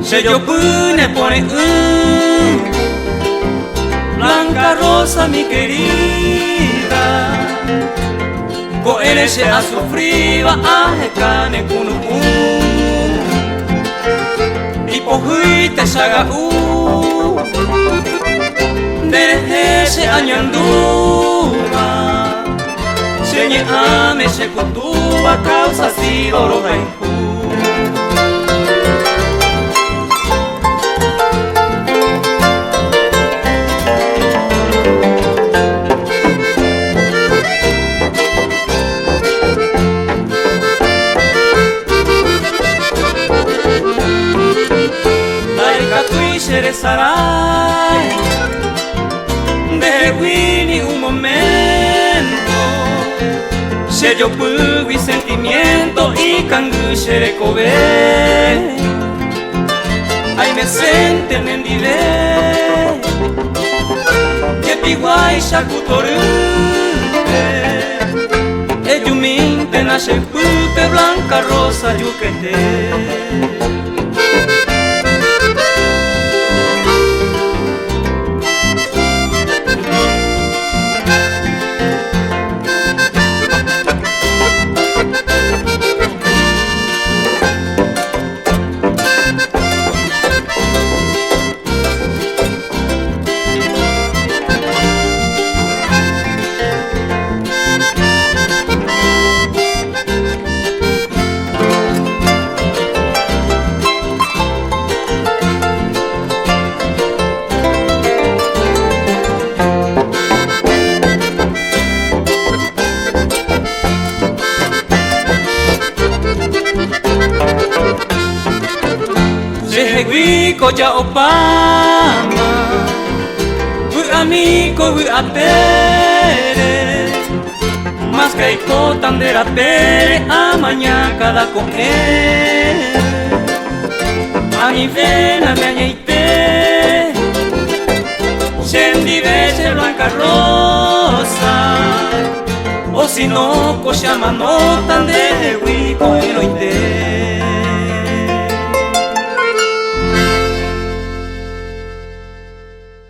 Se yo pone blanca rosa mi querida, ko eres a sufriba a cane kunu y pojuite saga desde ese añanduma señe ame se kutuba causa si oro sarai de Winnie un momento se yo pude sentimiento y cangushere kobe ay me senten en dile que piguay shakutoru eyuminte nashe pupe blanca rosa yuquete. Ko ja opama bu amigo bu atere mas que ko tandera pere amaña cada coger ani vena me añeite sendi veces blanca rosa o si no ko llama no tandere wi ko eloite.